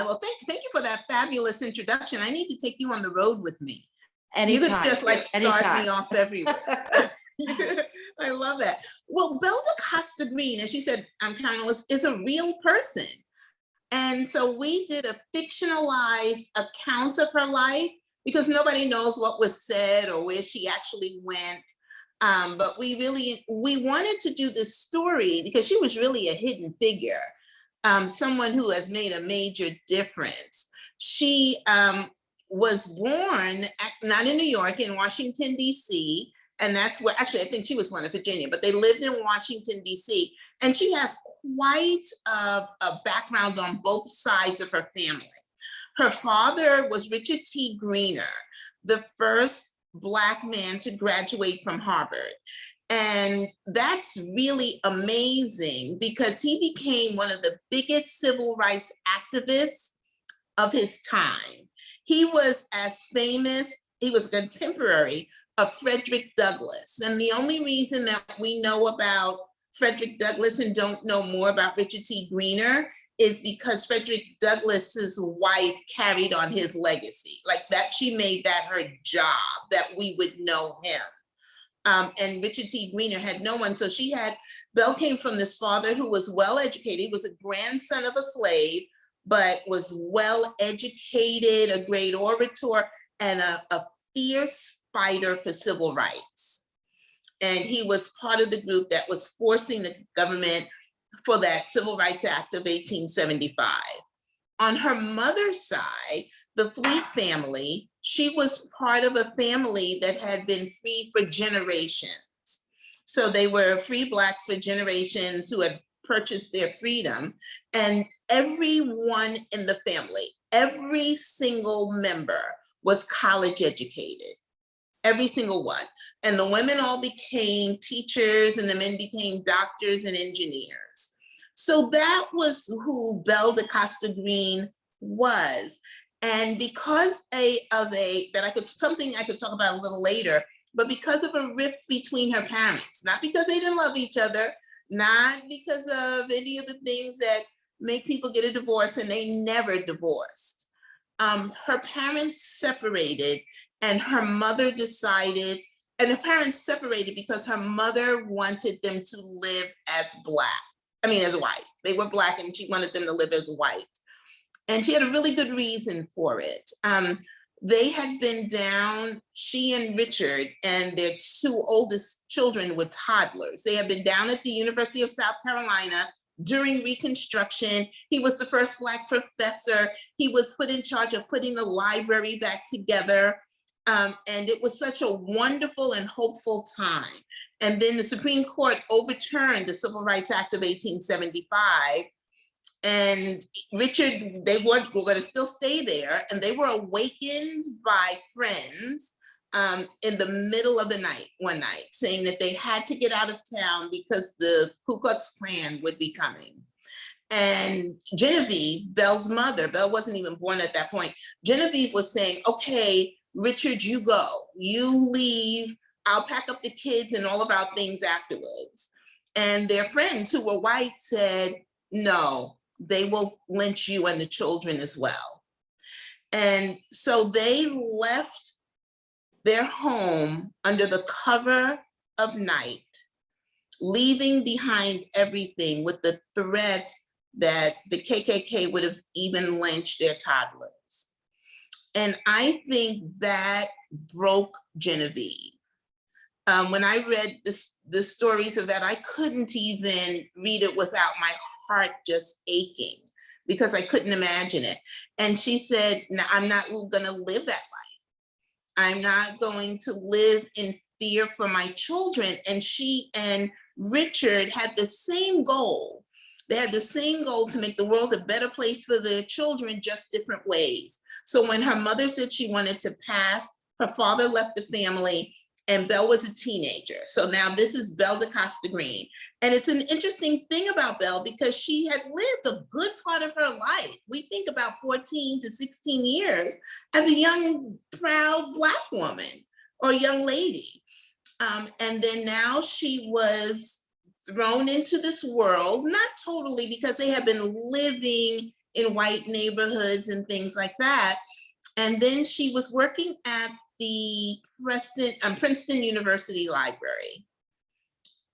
Well, thank you for that fabulous introduction. I need to take you on the road with me. You could Anytime. just like start me Anytime. off everywhere. I love that. Well, Belle DaCosta Green, as you said, Karen, is a real person. And so we did a fictionalized account of her life because nobody knows what was said or where she actually went. But we wanted to do this story because she was really a hidden figure, someone who has made a major difference. She was born not in New York, in Washington, D.C., and that's where, actually, I think she was born in Virginia, but they lived in Washington, D.C. And she has quite a background on both sides of her family. Her father was Richard T. Greener, the first Black man to graduate from Harvard. And that's really amazing because he became one of the biggest civil rights activists of his time. He was he was a contemporary of Frederick Douglass. And the only reason that we know about Frederick Douglass and don't know more about Richard T. Greener is because Frederick Douglass's wife carried on his legacy. Like that, she made that her job, that we would know him. And Richard T. Greener had no one. So Belle came from this father who was well-educated. He was a grandson of a slave, but was well-educated, a great orator, and a fierce fighter for civil rights. And he was part of the group that was forcing the government for that Civil Rights Act of 1875. On her mother's side, the Fleet family, she was part of a family that had been free for generations. So they were free Blacks for generations who had purchased their freedom. And everyone in the family, every single member was college educated. Every single one. And the women all became teachers and the men became doctors and engineers. So that was who Belle DaCosta Green was. And because something I could talk about a little later, but because of a rift between her parents, not because they didn't love each other, not because of any of the things that make people get a divorce, and they never divorced. Her parents separated, and her mother decided, and her parents separated because her mother wanted them to live as white. They were Black and she wanted them to live as white. And she had a really good reason for it. They had been down, she and Richard and their two oldest children were toddlers. They had been down at the University of South Carolina during Reconstruction. He was the first Black professor. He was put in charge of putting the library back together. And it was such a wonderful and hopeful time. And then the Supreme Court overturned the Civil Rights Act of 1875. And Richard, they were going to still stay there. And they were awakened by friends in the middle of the night, one night, saying that they had to get out of town because the Ku Klux Klan would be coming. And Genevieve, Belle's mother, Belle wasn't even born at that point. Genevieve was saying, okay, Richard, you go, you leave, I'll pack up the kids and all of our things afterwards. And their friends who were white said, no, they will lynch you and the children as well. And so they left their home under the cover of night, leaving behind everything with the threat that the KKK would have even lynched their toddlers. And I think that broke Genevieve. When I read the stories of that, I couldn't even read it without my heart just aching because I couldn't imagine it. And she said, no, I'm not gonna live that life. I'm not going to live in fear for my children. And she and Richard had the same goal. They had the same goal to make the world a better place for their children, just different ways. So when her mother said she wanted to pass, her father left the family and Belle was a teenager. So now this is Belle DaCosta Green. And it's an interesting thing about Belle because she had lived a good part of her life. We think about 14 to 16 years as a young, proud Black woman or young lady. And then now she was thrown into this world, not totally because they had been living in white neighborhoods and things like that. And then she was working at the Princeton University Library.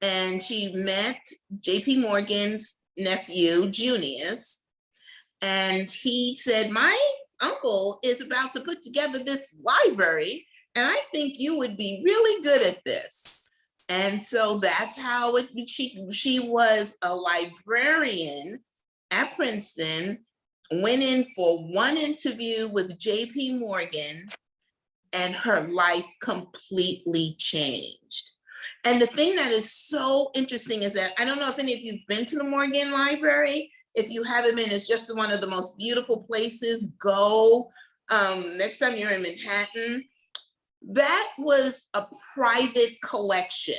And she met J.P. Morgan's nephew, Junius, and he said, my uncle is about to put together this library, and I think you would be really good at this. And so that's how she was a librarian at Princeton, went in for one interview with J.P. Morgan, and her life completely changed. And the thing that is so interesting is that, I don't know if any of you've been to the Morgan Library. If you haven't been, it's just one of the most beautiful places. Go next time you're in Manhattan. That was a private collection.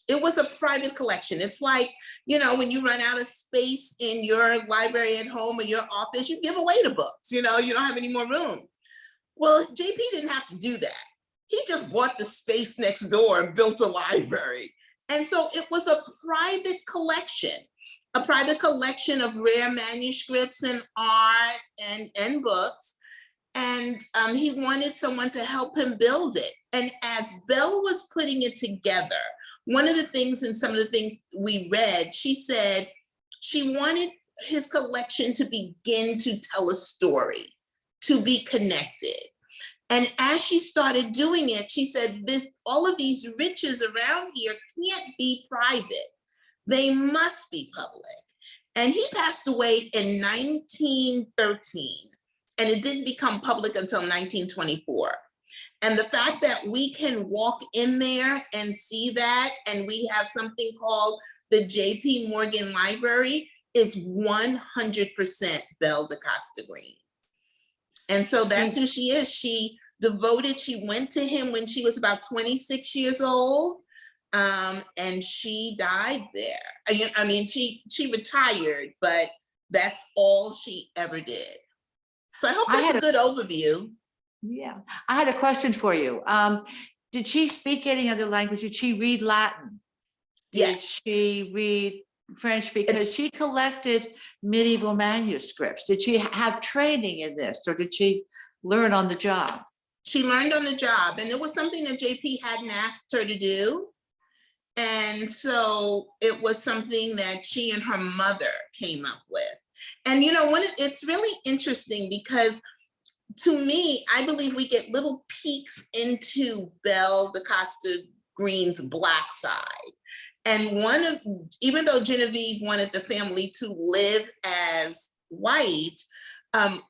It was a private collection. It's like, you know, when you run out of space in your library at home or your office, you give away the books, you know, you don't have any more room. Well, JP didn't have to do that. He just bought the space next door and built a library. And so it was a private collection of rare manuscripts and art and books. And he wanted someone to help him build it. And as Belle was putting it together, one of the things and some of the things we read, she said she wanted his collection to begin to tell a story, to be connected. And as she started doing it, she said, all of these riches around here can't be private. They must be public. And he passed away in 1913, and it didn't become public until 1924. And the fact that we can walk in there and see that, and we have something called the J.P. Morgan Library, is 100% Belle DaCosta Green. And so that's who she is. She went to him when she was about 26 years old, and she died there. I mean, she retired, but that's all she ever did. So I hope that's a good overview. Yeah, I had a question for you. Did she speak any other language? Did she read Latin? Did she read French? Because she collected medieval manuscripts. Did she have training in this, or did she learn on the job? She learned on the job, and it was something that JP hadn't asked her to do. And so it was something that she and her mother came up with. And you know, it's really interesting because to me, I believe we get little peeks into Belle DaCosta Green's Black side. And even though Genevieve wanted the family to live as white,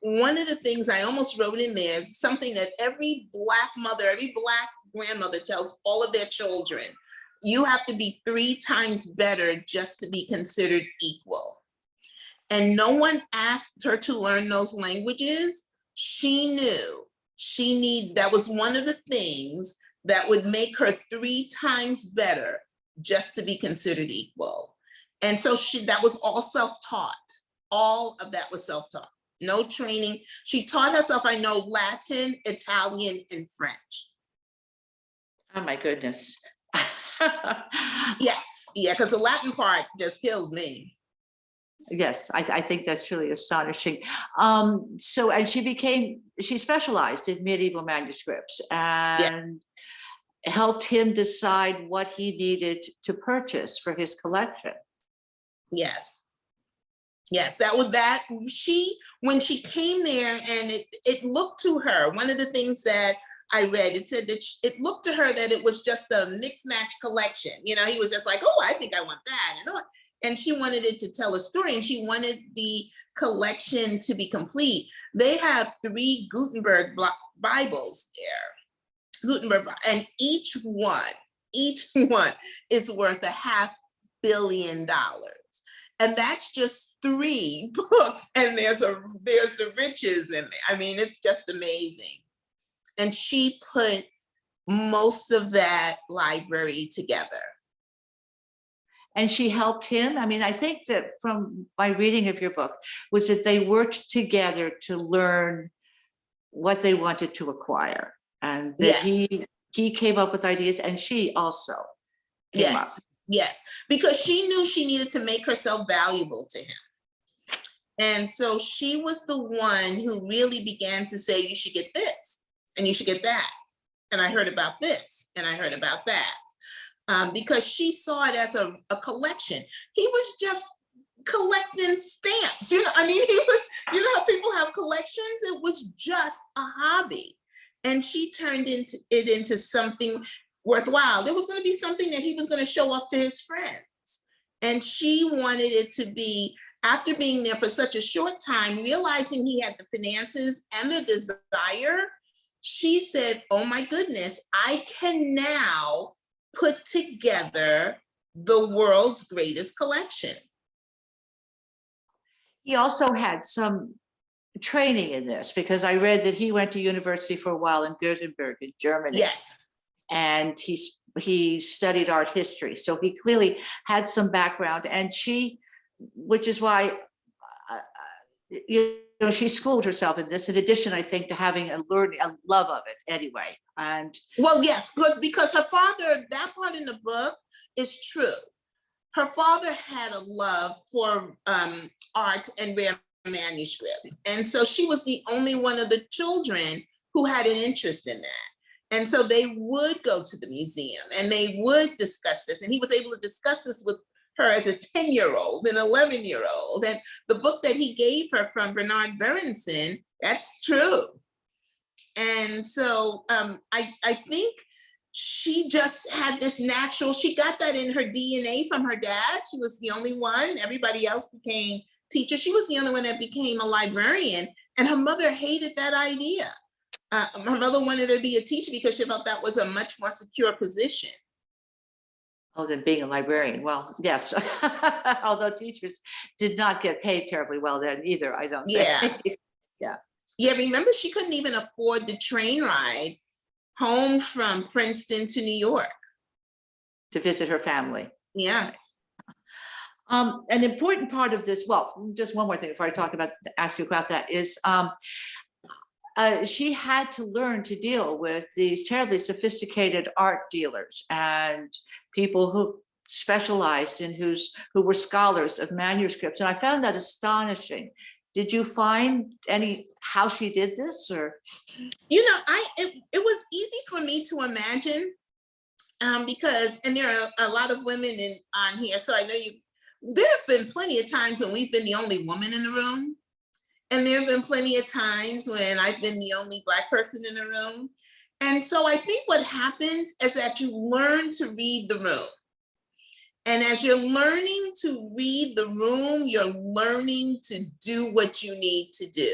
one of the things I almost wrote in there is something that every Black mother, every Black grandmother tells all of their children: you have to be 3 times better just to be considered equal. And no one asked her to learn those languages. She knew that was one of the things that would make her 3 times better just to be considered equal. And so that was all self-taught. All of that was self-taught. No training. She taught herself, I know, Latin, Italian, and French. Oh my goodness. Yeah, because the Latin part just kills me. Yes, I think that's really astonishing. So, and she specialized in medieval manuscripts and helped him decide what he needed to purchase for his collection. Yes. Yes, when she came there, and it looked to her, one of the things that I read, it said that it looked to her that it was just a mixed match collection. You know, he was just like, oh, I think I want that. And she wanted it to tell a story, and she wanted the collection to be complete. They have 3 Gutenberg Bibles there, and each one is worth $500 million. And that's just 3 books, and there's the riches in there. I mean, it's just amazing. And she put most of that library together. And she helped him. I mean, I think that from my reading of your book was that they worked together to learn what they wanted to acquire, and that he came up with ideas, and she also came up. Yes, because she knew she needed to make herself valuable to him. And so she was the one who really began to say, you should get this and you should get that. And I heard about this and I heard about that. Because she saw it as a collection. He was just collecting stamps. I mean, he was, how people have collections? It was just a hobby. And she turned it into something worthwhile. There was going to be something that he was going to show off to his friends. And she wanted it to be, after being there for such a short time, realizing he had the finances and the desire, she said, oh my goodness, I can now put together the world's greatest collection. He also had some training in this, because I read that he went to university for a while in Gothenburg in Germany. Yes. And he studied art history. So he clearly had some background, and which is why, she schooled herself in this, in addition, I think, to having a love of it anyway. And well, yes, because her father, that part in the book is true. Her father had a love for art and rare manuscripts. And so she was the only one of the children who had an interest in that. And so they would go to the museum and they would discuss this. And he was able to discuss this with her as a 10-year-old, an 11-year-old. And the book that he gave her from Bernard Berenson, that's true. And so I think she just had this natural, she got that in her DNA from her dad. She was the only one. Everybody else became teachers. She was the only one that became a librarian. And her mother hated that idea. Her mother wanted her to be a teacher because she felt that was a much more secure position. Oh, than being a librarian. Well, yes. Although teachers did not get paid terribly well then either, I don't think. Yeah. Yeah, remember, she couldn't even afford the train ride home from Princeton to New York. To visit her family. Yeah. An important part of this, well, just one more thing before I ask you about that, is she had to learn to deal with these terribly sophisticated art dealers and people who specialized in who were scholars of manuscripts. And I found that astonishing. Did you find how she did this, or? It was easy for me to imagine because, and there are a lot of women on here. So I know there have been plenty of times when we've been the only woman in the room. And there have been plenty of times when I've been the only Black person in the room. And so I think what happens is that you learn to read the room. And as you're learning to read the room, you're learning to do what you need to do.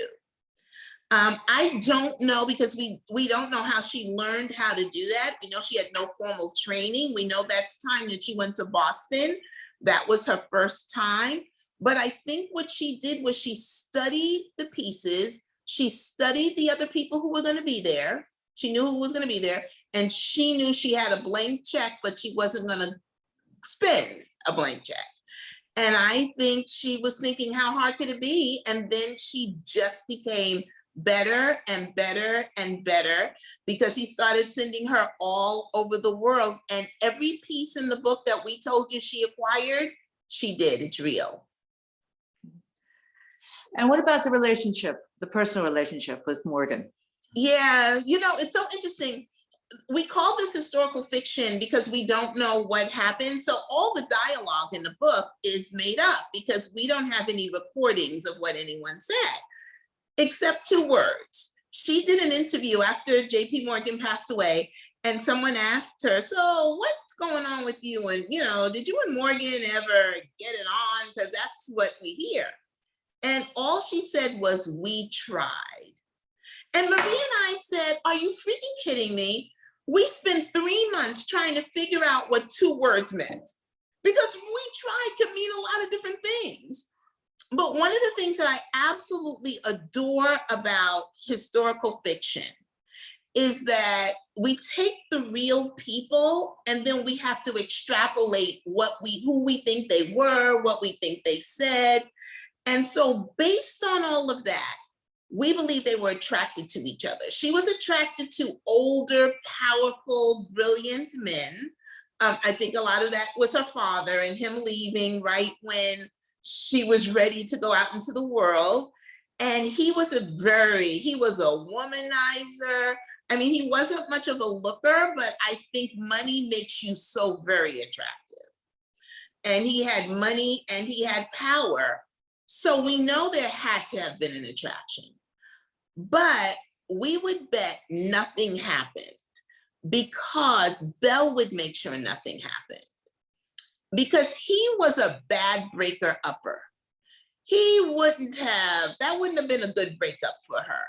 I don't know, because we don't know how she learned how to do that. We know she had no formal training. We know that time that she went to Boston, that was her first time. But I think what she did was she studied the pieces. She studied the other people who were going to be there. She knew who was going to be there. And she knew she had a blank check, but she wasn't going to spend a blank check. And I think she was thinking, how hard could it be? And then she just became better and better and better, because he started sending her all over the world. And every piece in the book that we told you she acquired, she did. It's real. And what about the personal relationship with Morgan? Yeah, it's so interesting. We call this historical fiction because we don't know what happened. So all the dialogue in the book is made up because we don't have any recordings of what anyone said, except 2 words. She did an interview after JP Morgan passed away, and someone asked her, so what's going on with you? And, did you and Morgan ever get it on? Because that's what we hear. And all she said was, we tried. And Marie and I said, are you freaking kidding me? We spent 3 months trying to figure out what 2 words meant, because we tried could mean a lot of different things. But one of the things that I absolutely adore about historical fiction is that we take the real people and then we have to extrapolate who we think they were, what we think they said. And so based on all of that, we believe they were attracted to each other. She was attracted to older, powerful, brilliant men. I think a lot of that was her father and him leaving right when she was ready to go out into the world. And he was a womanizer. I mean, he wasn't much of a looker, but I think money makes you so very attractive. And he had money and he had power. So we know there had to have been an attraction. But we would bet nothing happened because Belle would make sure nothing happened. Because he was a bad breaker upper. That wouldn't have been a good breakup for her.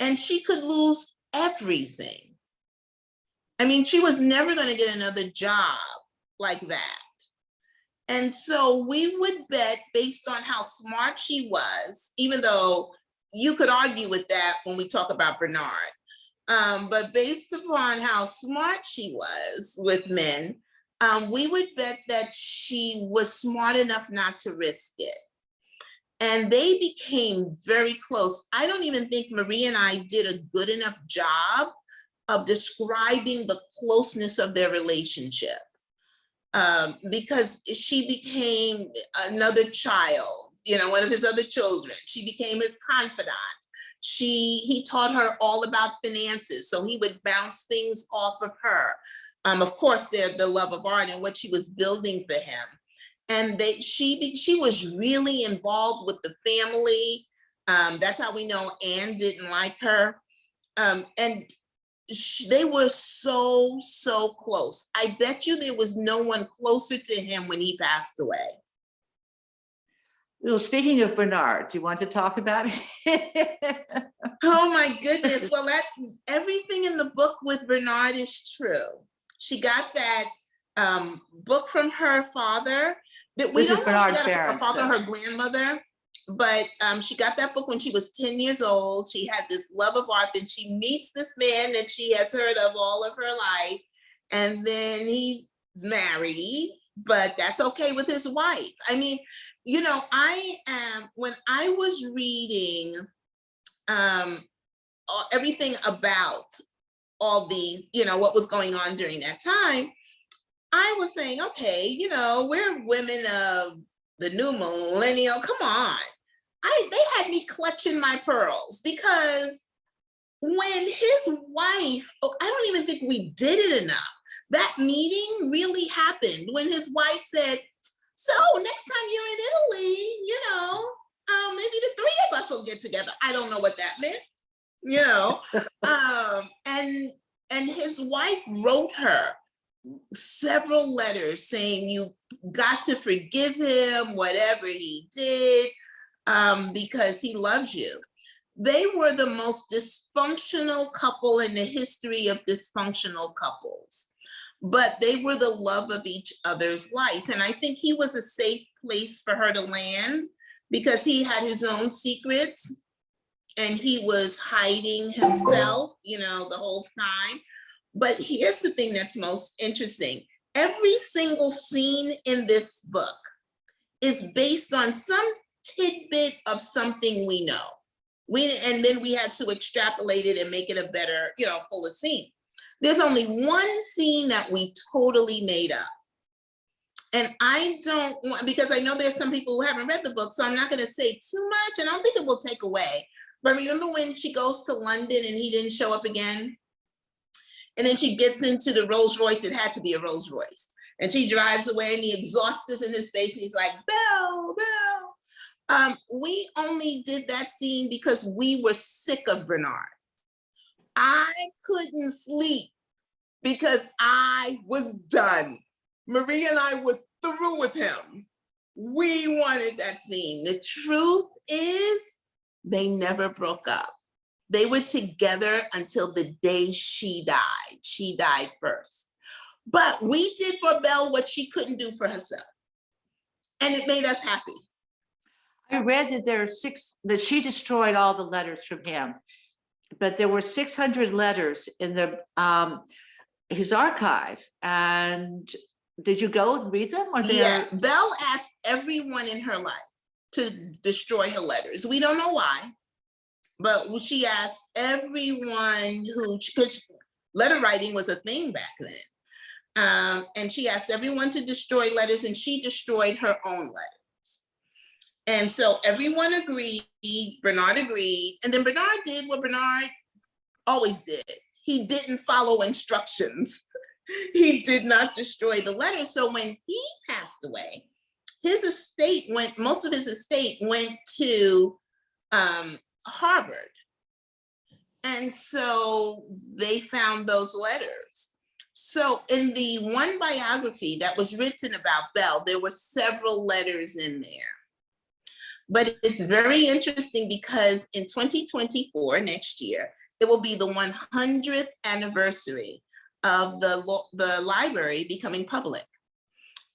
And she could lose everything. I mean, she was never going to get another job like that. And so we would bet based on how smart she was, even though you could argue with that when we talk about Bernard, but based upon how smart she was with men, we would bet that she was smart enough not to risk it. And they became very close. I don't even think Marie and I did a good enough job of describing the closeness of their relationship. Because she became another child, one of his other children. She became his confidant. He taught her all about finances, so he would bounce things off of her. Of course, the love of art and what she was building for him. And she was really involved with the family. That's how we know Anne didn't like her. And they were so close. I bet you there was no one closer to him when he passed away. Well, speaking of Bernard, do you want to talk about it? Oh my goodness. Well, everything in the book with Bernard is true. She got that book from her father. We don't know if she got it from her father or her grandmother, but she got that book when she was 10 years old. She had this love of art. Then she meets this man that she has heard of all of her life. And then he's married, but that's okay with his wife. I mean, when I was reading everything about all these, what was going on during that time, I was saying, okay, we're women of the new millennial. Come on. They had me clutching my pearls because when his wife, I don't even think we did it enough. That meeting really happened when his wife said, so next time you're in Italy, maybe the three of us will get together. I don't know what that meant, and his wife wrote her several letters saying, you got to forgive him, whatever he did, because he loves you. They were the most dysfunctional couple in the history of dysfunctional couples, but they were the love of each other's life. And I think he was a safe place for her to land because he had his own secrets and he was hiding himself, the whole time. But here's the thing that's most interesting. Every single scene in this book is based on some tidbit of something we know. And then we had to extrapolate it and make it a better, fuller scene. There's only one scene that we totally made up. And I don't want, because I know there's some people who haven't read the book, so I'm not going to say too much, and I don't think it will take away. But remember when she goes to London and he didn't show up again? And then she gets into the Rolls Royce. It had to be a Rolls Royce. And she drives away and the exhaust is in his face and he's like, Belle, Belle. We only did that scene because we were sick of Bernard. I couldn't sleep because I was done. Marie and I were through with him. We wanted that scene. The truth is, they never broke up. They were together until the day she died. She died first. But we did for Belle what she couldn't do for herself. And it made us happy. I read that that she destroyed all the letters from him, but there were 600 letters in his archive. And did you go and read them? Yeah, Belle asked everyone in her life to destroy her letters. We don't know why. But she asked everyone because letter writing was a thing back then. And she asked everyone to destroy letters and she destroyed her own letters. And so everyone agreed, Bernard agreed, and then Bernard did what Bernard always did. He didn't follow instructions. He did not destroy the letter. So when he passed away, most of his estate went to Harvard. And so they found those letters. So in the one biography that was written about Belle, there were several letters in there. But it's very interesting because in 2024, next year, it will be the 100th anniversary of the library becoming public.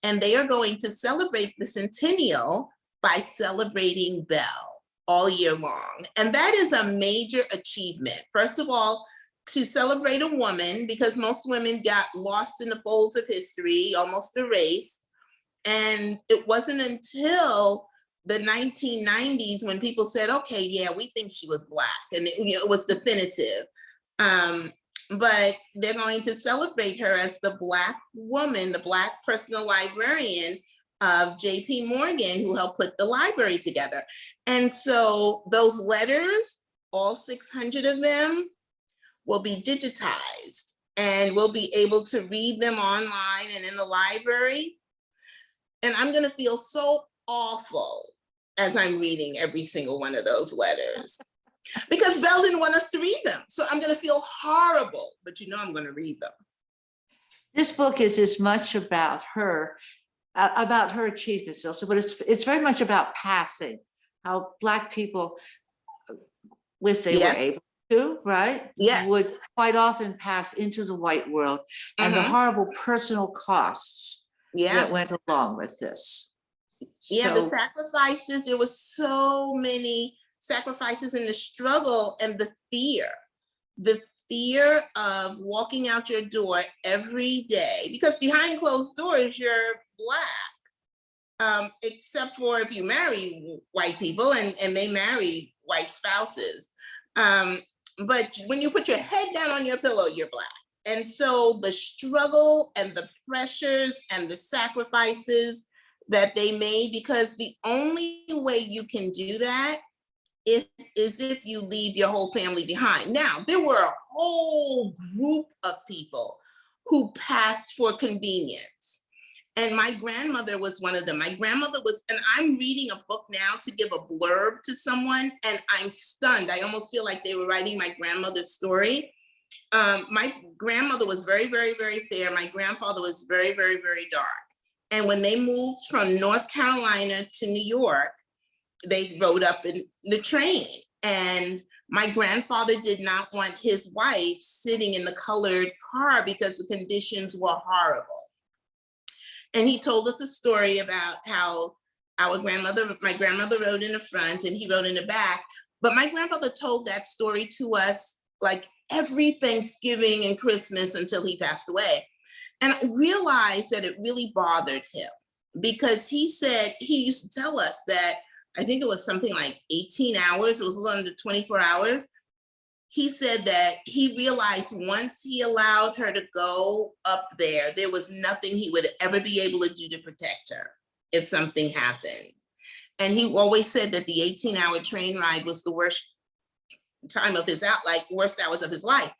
And they are going to celebrate the centennial by celebrating Belle all year long. And that is a major achievement. First of all, to celebrate a woman, because most women got lost in the folds of history, almost erased. And it wasn't until the 1990s when people said, okay, yeah, we think she was Black, and it was definitive. But they're going to celebrate her as the Black woman, the Black personal librarian of J.P. Morgan, who helped put the library together. And so those letters, all 600 of them, will be digitized, and we'll be able to read them online and in the library. And I'm going to feel so awful as I'm reading every single one of those letters, because Belle didn't want us to read them. So I'm going to feel horrible, but I'm going to read them. This book is as much about her achievements also, but it's very much about passing, how Black people, if they were able to, right? Yes. Would quite often pass into the white world, and the horrible personal costs that went along with this. Yeah, the sacrifices, there was so many sacrifices in the struggle, and the fear of walking out your door every day, because behind closed doors, you're Black, except for if you marry white people and they marry white spouses. But when you put your head down on your pillow, you're Black. And so the struggle and the pressures and the sacrifices that they made, because the only way you can do that is if you leave your whole family behind. Now, there were a whole group of people who passed for convenience. And my grandmother was one of them. My grandmother was, and I'm reading a book now to give a blurb to someone, and I'm stunned. I almost feel like they were writing my grandmother's story. My grandmother was very, very, very fair. My grandfather was very, very, very dark. And when they moved from North Carolina to New York, they rode up in the train. And my grandfather did not want his wife sitting in the colored car because the conditions were horrible. And he told us a story about how my grandmother rode in the front and he rode in the back. But my grandfather told that story to us like every Thanksgiving and Christmas until he passed away. And I realized that it really bothered him, because he said, he used to tell us that, I think it was something like 18 hours, it was a little under 24 hours. He said that he realized once he allowed her to go up there, there was nothing he would ever be able to do to protect her if something happened. And he always said that the 18-hour train ride was the worst time of his worst hours of his life.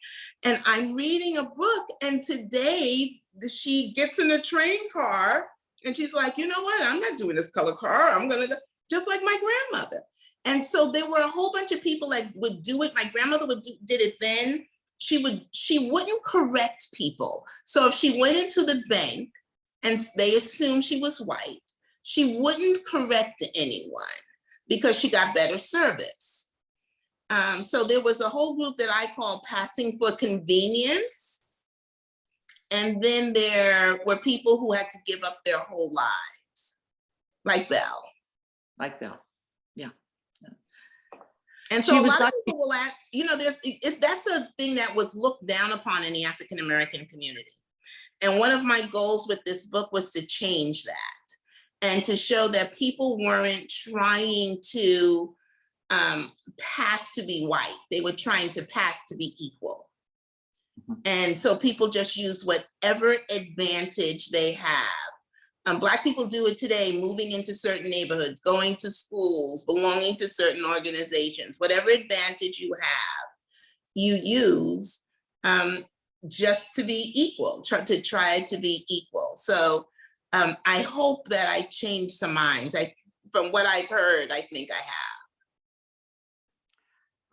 And I'm reading a book, and today she gets in a train car and she's like, you know what, I'm not doing this color car, I'm gonna go, just like my grandmother. And so there were a whole bunch of people that would do it. My grandmother did it then. She wouldn't correct people. So if she went into the bank and they assumed she was white, she wouldn't correct anyone because she got better service. So there was a whole group that I call passing for convenience. And then there were people who had to give up their whole lives, like Belle. Like Belle, yeah. And so a lot of people will ask, that's a thing that was looked down upon in the African-American community. And one of my goals with this book was to change that and to show that people weren't trying to pass to be white. They were trying to pass to be equal. And so people just use whatever advantage they have Black people do it today, moving into certain neighborhoods, going to schools, belonging to certain organizations, whatever advantage you have, you use just to be equal, to try to be equal. So I hope that I change some minds. From what I've heard, I think I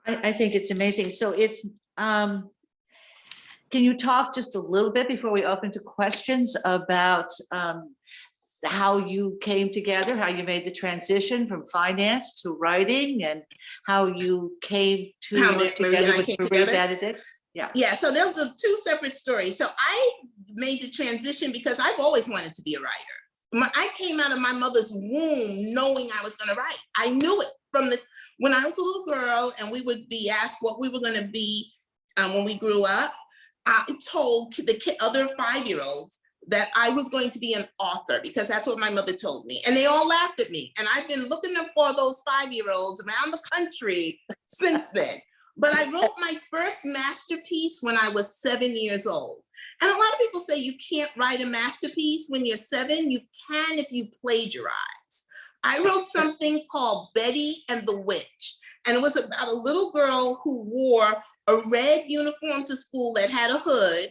have. I think it's amazing. So it's, can you talk just a little bit before we open to questions about how you came together, how you made the transition from finance to writing, and how you came to How work Marie and together I with came Marie together? Benedict? Yeah. Yeah, so those are two separate stories. So I made the transition because I've always wanted to be a writer. I came out of my mother's womb knowing I was going to write. I knew it when I was a little girl, and we would be asked what we were going to be when we grew up. I told the other 5-year-olds that I was going to be an author because that's what my mother told me. And they all laughed at me. And I've been looking for those 5-year-olds around the country since then. But I wrote my first masterpiece when I was 7 years old. And a lot of people say you can't write a masterpiece when you're 7. You can if you plagiarize. I wrote something called Betty and the Witch. And it was about a little girl who wore a red uniform to school that had a hood.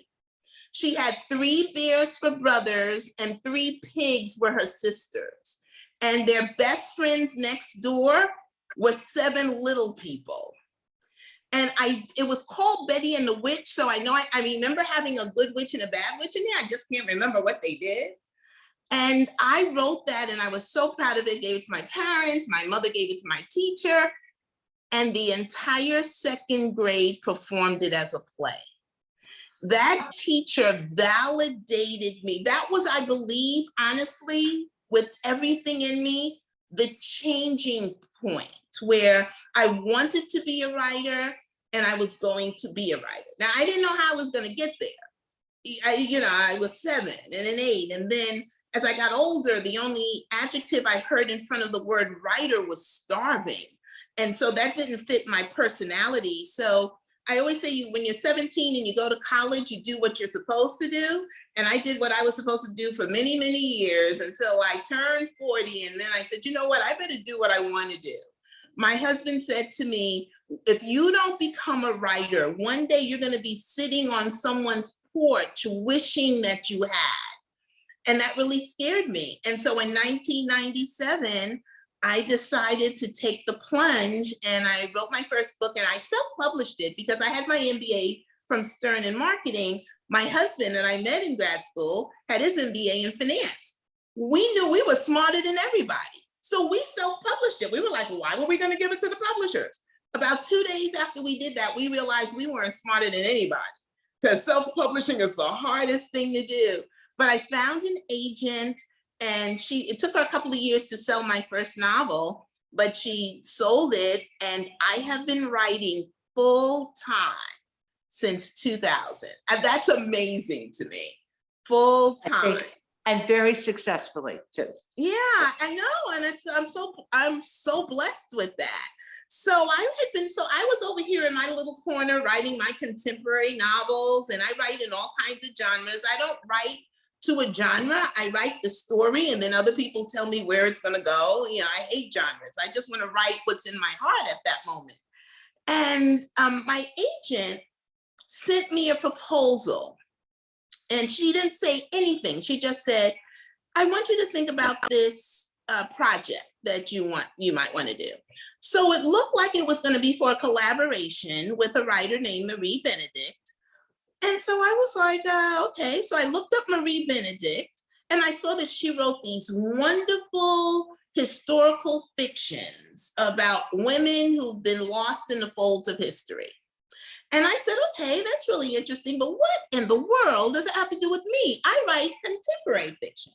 She had 3 bears for brothers and 3 pigs were her sisters. And their best friends next door were 7 little people. And it was called Betty and the Witch. So I know I remember having a good witch and a bad witch in there. I just can't remember what they did. And I wrote that and I was so proud of it. Gave it to my parents. My mother gave it to my teacher. And the entire 2nd grade performed it as a play. That teacher validated me. That was, I believe, honestly, with everything in me, the changing point where I wanted to be a writer and I was going to be a writer. Now, I didn't know how I was going to get there. I was 7 and an 8. And then as I got older, the only adjective I heard in front of the word writer was starving. And so that didn't fit my personality. So I always say when you're 17 and you go to college, you do what you're supposed to do. And I did what I was supposed to do for many, many years until I turned 40. And then I said, you know what, I better do what I want to do. My husband said to me, if you don't become a writer, one day you're going to be sitting on someone's porch wishing that you had. And that really scared me. And so in 1997, I decided to take the plunge and I wrote my first book and I self-published it because I had my MBA from Stern in marketing. My husband that I met in grad school had his MBA in finance. We knew we were smarter than everybody. So we self-published it. We were like, why were we going to give it to the publishers? About 2 days after we did that, we realized we weren't smarter than anybody because self-publishing is the hardest thing to do. But I found an agent and it took her a couple of years to sell my first novel, but she sold it. And I have been writing full time since 2000. And that's amazing to me. Full time. And very successfully too. Yeah, I know. And I'm so blessed with that. So I was over here in my little corner writing my contemporary novels, and I write in all kinds of genres. I don't write to a genre. I write the story and then other people tell me where it's going to go. I hate genres. I just want to write what's in my heart at that moment. And my agent sent me a proposal and she didn't say anything. She just said, I want you to think about this project that you might want to do. So it looked like it was going to be for a collaboration with a writer named Marie Benedict. And so I was like, okay. So I looked up Marie Benedict and I saw that she wrote these wonderful historical fictions about women who've been lost in the folds of history. And I said, okay, that's really interesting, but what in the world does it have to do with me? I write contemporary fiction.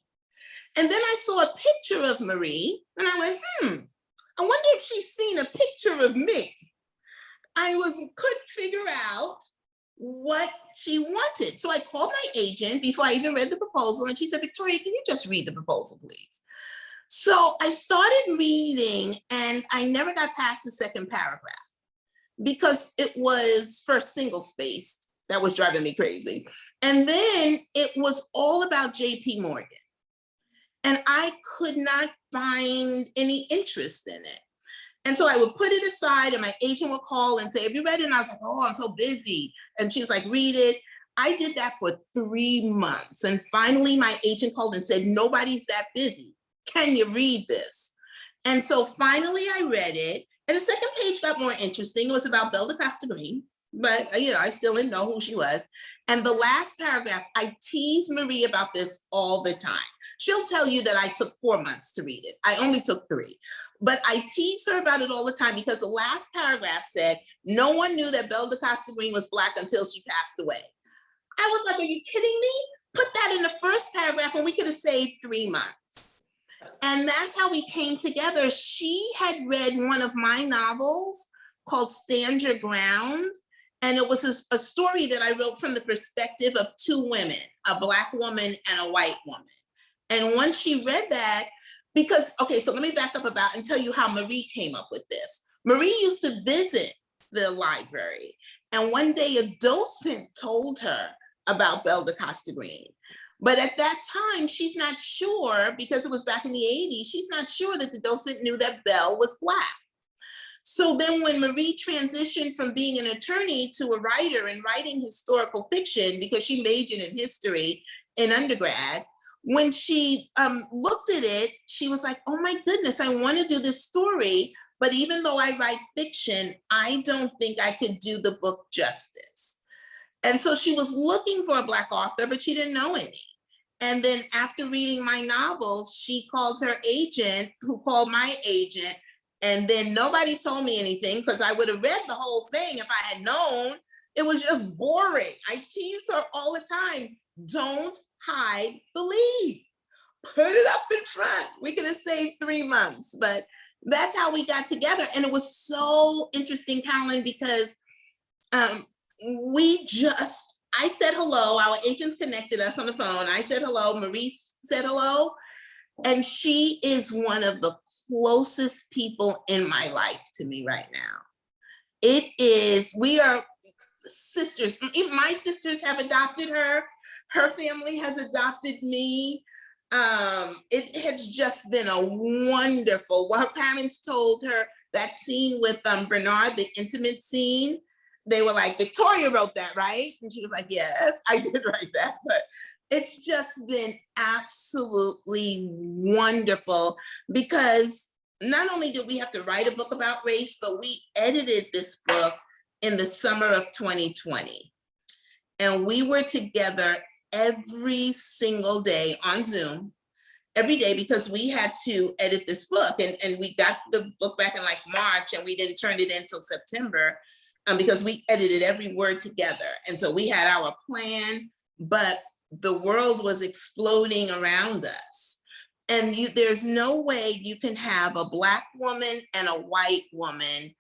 And then I saw a picture of Marie and I went, I wonder if she's seen a picture of me. I couldn't figure out what she wanted. So I called my agent before I even read the proposal and she said, Victoria, can you just read the proposal, please? So I started reading and I never got past the second paragraph because it was first single-spaced. That was driving me crazy. And then it was all about J.P. Morgan. and I could not find any interest in it. And so I would put it aside and my agent would call and say, have you read it? And I was like, oh, I'm so busy. And she was like, read it. I did that for 3 months. And finally my agent called and said, nobody's that busy. Can you read this? And so finally I read it. And the second page got more interesting. It was about Belle Costa Green, but I still didn't know who she was. And the last paragraph, I tease Marie about this all the time. She'll tell you that I took 4 months to read it. I only took 3. But I tease her about it all the time because the last paragraph said, no one knew that Belle Costa Green was Black until she passed away. I was like, are you kidding me? Put that in the first paragraph and we could have saved 3 months. And that's how we came together. She had read one of my novels called Stand Your Ground. And it was a story that I wrote from the perspective of 2 women, a Black woman and a white woman. And once she read that, because, okay, so let me back up about and tell you how Marie came up with this. Marie used to visit the library. And one day a docent told her about Belle Costa Green. But at that time, she's not sure, because it was back in the 80s, she's not sure that the docent knew that Belle was Black. So then when Marie transitioned from being an attorney to a writer and writing historical fiction, because she majored in history in undergrad, when she looked at it, she was like, oh my goodness, I want to do this story. But even though I write fiction, I don't think I could do the book justice. And so she was looking for a Black author, but she didn't know any. And then after reading my novel, she called her agent, who called my agent. And then nobody told me anything because I would have read the whole thing if I had known. It was just boring. I tease her all the time. Don't hide the lead. Put it up in front. We could have saved 3 months, but that's how we got together. And it was so interesting, Carolyn, because I said hello. Our agents connected us on the phone. I said hello. Marie said hello. And she is one of the closest people in my life to me right now. We are sisters. My sisters have adopted her. Her family has adopted me. It has just been a wonderful, her parents told her that scene with Bernard, the intimate scene, they were like, Victoria wrote that, right? And she was like, yes, I did write that. But it's just been absolutely wonderful because not only did we have to write a book about race, but we edited this book in the summer of 2020. And we were together every single day on Zoom, every day, because we had to edit this book. And we got the book back in like March and we didn't turn it in until September because we edited every word together. And so we had our plan, but the world was exploding around us. And there's no way you can have a Black woman and a white woman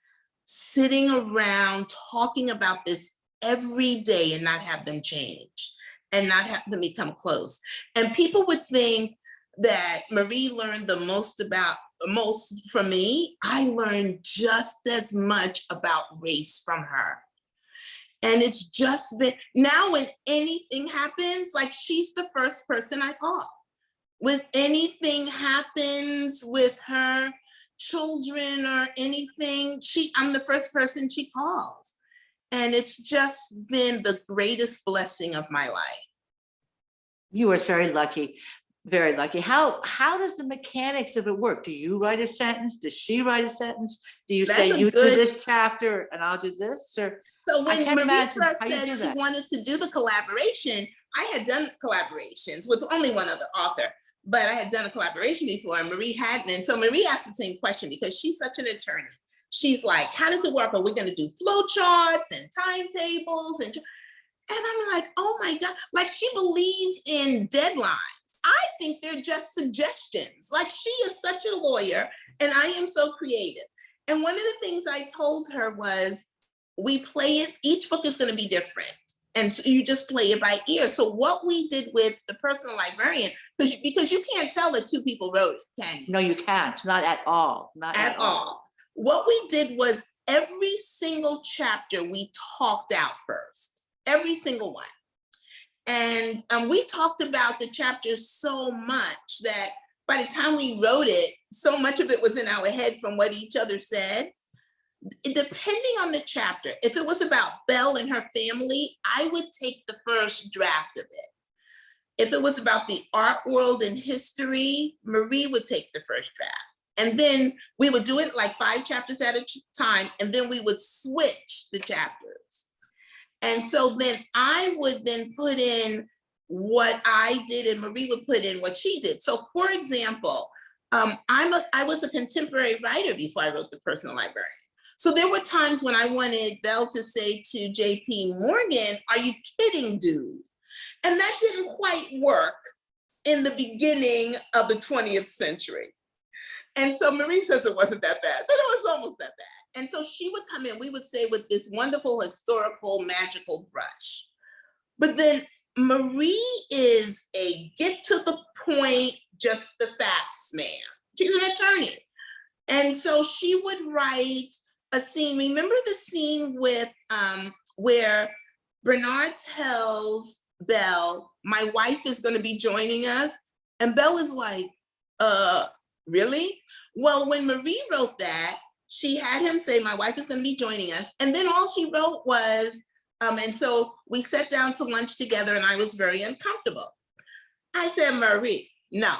sitting around talking about this every day and not have them change and not have them become close. And people would think that Marie learned the most from me. I learned just as much about race from her. And it's just been, now when anything happens, like she's the first person I call. When anything happens with her children or anything, I'm the first person she calls. And it's just been the greatest blessing of my life. You are very lucky. Very lucky. How does the mechanics of it work? Do you write a sentence? Does she write a sentence? Do you say you do this chapter and I'll do this? Or so when Marie first said she wanted to do the collaboration, I had done collaborations with only one other author, but I had done a collaboration before and Marie hadn't. And so Marie asked the same question because she's such an attorney. She's like, how does it work? Are we going to do flow charts and timetables? And I'm like, oh my God, like she believes in deadlines. I think they're just suggestions. Like she is such a lawyer and I am so creative. And one of the things I told her was, we play it, each book is going to be different. And so you just play it by ear. So what we did with the Personal Librarian, because you can't tell that 2 people wrote it, can you? No, you can't, not at all. Not at all. What we did was every single chapter we talked out first, every single one. And we talked about the chapters so much that by the time we wrote it, so much of it was in our head from what each other said. Depending on the chapter, if it was about Belle and her family, I would take the first draft of it. If it was about the art world and history, Marie would take the first draft. And then we would do it like 5 chapters at a time, and then we would switch the chapters. And so then I would then put in what I did, and Marie would put in what she did. So for example, I was a contemporary writer before I wrote The Personal Librarian. So there were times when I wanted Belle to say to JP Morgan, "Are you kidding, dude?" And that didn't quite work in the beginning of the 20th century. And so Marie says it wasn't that bad, but it was almost that bad. And so she would come in, we would say, with this wonderful, historical, magical brush. But then Marie is a get to the point, just the facts man. She's an attorney. And so she would write a scene. Remember the scene with where Bernard tells Belle, "My wife is going to be joining us," and Belle is like, really? Well, when Marie wrote that, she had him say, "My wife is going to be joining us," and then all she wrote was, and so we sat down to lunch together, and I was very uncomfortable. I said, "Marie, no,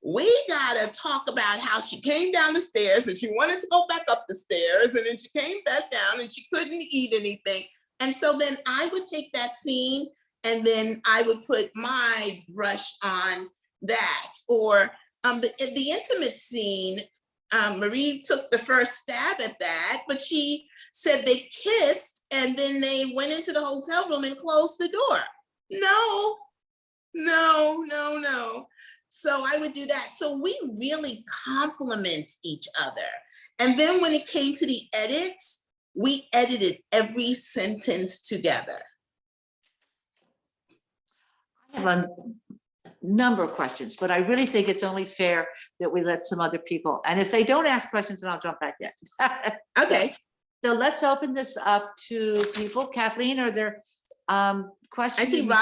we gotta talk about how she came down the stairs and she wanted to go back up the stairs, and then she came back down and she couldn't eat anything." And so then I would take that scene and then I would put my brush on that. Or the intimate scene, Marie took the first stab at that, but she said they kissed and then they went into the hotel room and closed the door. No, no, no, no. So I would do that. So we really complement each other. And then when it came to the edits, we edited every sentence together. I have a number of questions, but I really think it's only fair that we let some other people, and if they don't ask questions, then I'll jump back in. Okay. So let's open this up to people. Kathleen, are there questions? I see Rob